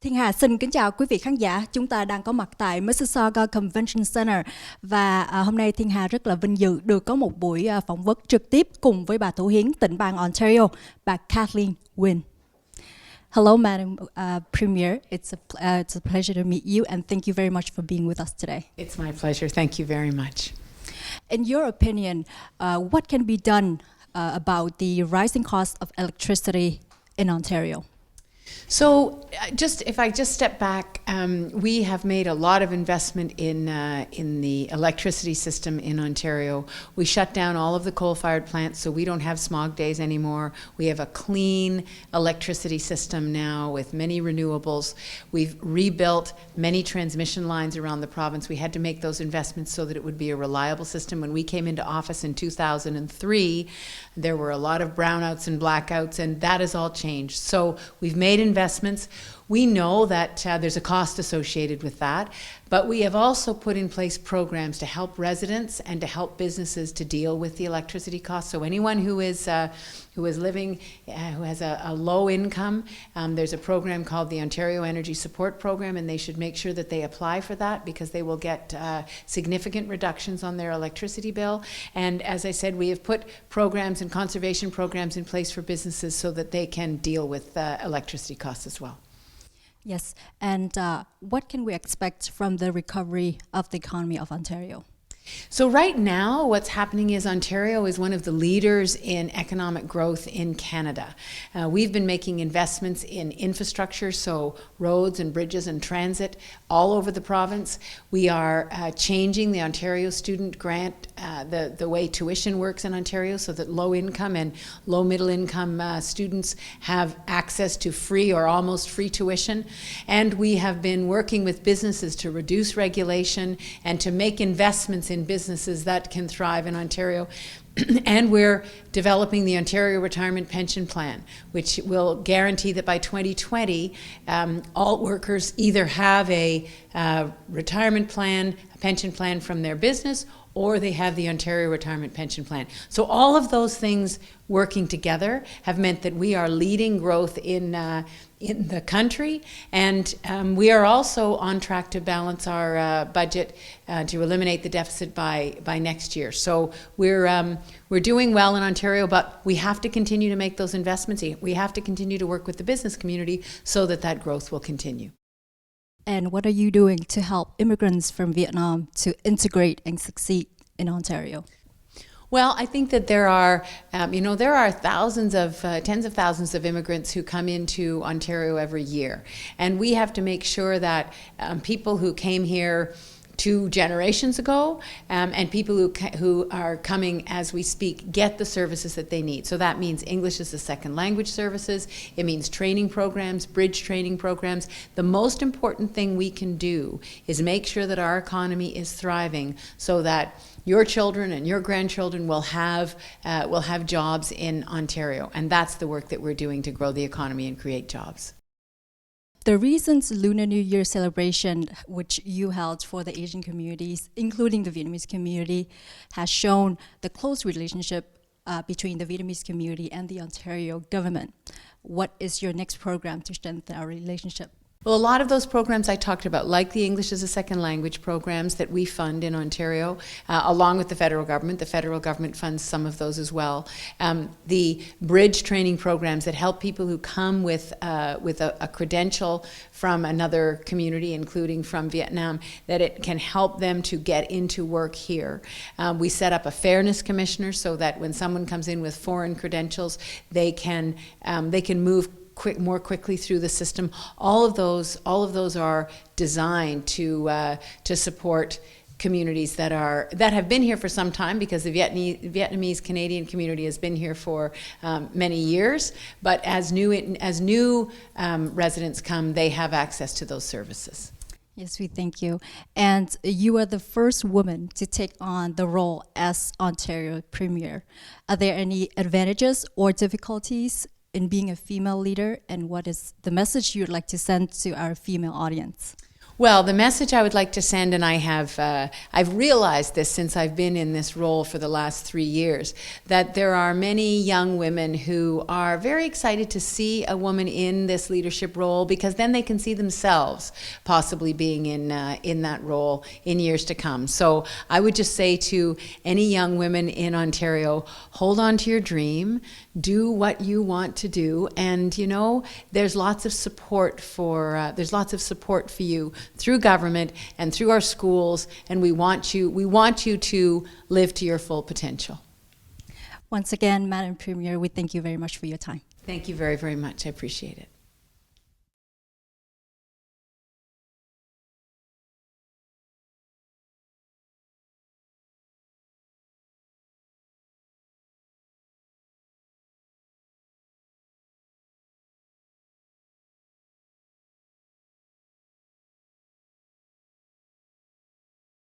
Thiên Hà xin kính chào quý vị khán giả. Chúng ta đang có mặt tại Mississauga Convention Center và hôm nay Thiên Hà rất là vinh dự được có một buổi phỏng vấn trực tiếp cùng với bà Thủ Hiến tỉnh bang Ontario, bà Kathleen Wynne. Hello, Madam Premier. It's a pleasure to meet you and thank you very much for being with us today. It's my pleasure. Thank you very much. In your opinion, what can be done about the rising cost of electricity in Ontario? So, if I just step back, we have made a lot of investment in the electricity system in Ontario. We shut down all of the coal-fired plants, so we don't have smog days anymore. We have a clean electricity system now with many renewables. We've rebuilt many transmission lines around the province. We had to make those investments so that it would be a reliable system. When we came into office in 2003, there were a lot of brownouts and blackouts, and that has all changed. So we've made investments. We know that there's a cost associated with that, but we have also put in place programs to help residents and to help businesses to deal with the electricity costs. So anyone who is living, who has a low income, there's a program called the Ontario Energy Support Program, and they should make sure that they apply for that because they will get significant reductions on their electricity bill. And as I said, we have put programs and conservation programs in place for businesses so that they can deal with electricity costs as well. Yes, and what can we expect from the recovery of the economy of Ontario? So right now, what's happening is Ontario is one of the leaders in economic growth in Canada. We've been making investments in infrastructure, so roads and bridges and transit all over the province. We are changing the Ontario Student Grant, the way tuition works in Ontario, so that low-income and low-middle-income students have access to free or almost free tuition. And we have been working with businesses to reduce regulation and to make investments in businesses that can thrive in Ontario. And we're developing the Ontario Retirement Pension Plan, which will guarantee that by 2020, all workers either have a retirement plan, a pension plan from their business, or they have the Ontario Retirement Pension Plan. So all of those things working together have meant that we are leading growth in the country, and we are also on track to balance our budget to eliminate the deficit by next year. So we're doing well in Ontario, but we have to continue to make those investments. We have to continue to work with the business community so that growth will continue. And what are you doing to help immigrants from Vietnam to integrate and succeed in Ontario? Well, I think that there are thousands of, tens of thousands of immigrants who come into Ontario every year. And we have to make sure that people who came here 2 generations ago and people who are coming as we speak get the services that they need. So that means English as a second language services. It means training programs, bridge training programs. The most important thing we can do is make sure that our economy is thriving so that your children and your grandchildren will have jobs in Ontario. And that's the work that we're doing to grow the economy and create jobs. The recent Lunar New Year celebration, which you held for the Asian communities, including the Vietnamese community, has shown the close relationship between the Vietnamese community and the Ontario government. What is your next program to strengthen our relationship? Well, a lot of those programs I talked about, like the English as a second language programs that we fund in Ontario, along with the federal government funds some of those as well. The bridge training programs that help people who come with a credential from another community, including from Vietnam, that it can help them to get into work here. We set up a fairness commissioner so that when someone comes in with foreign credentials, they can move more quickly through the system. All of those are designed to support communities that have been here for some time, because the Vietnamese Canadian community has been here for many years. But as new residents come, they have access to those services. Yes, we thank you. And you are the first woman to take on the role as Ontario Premier. Are there any advantages or difficulties in being a female leader, and what is the message you'd like to send to our female audience? Well, the message I would like to send, and I've realized this since I've been in this role for the last 3 years, that there are many young women who are very excited to see a woman in this leadership role, because then they can see themselves possibly being in that role in years to come. So I would just say to any young women in Ontario, hold on to your dream, do what you want to do, and you know there's lots of support for you through government and through our schools, and we want you to live to your full potential. Once again, Madam Premier, we thank you very much for your time. Thank you very, very much. I appreciate it.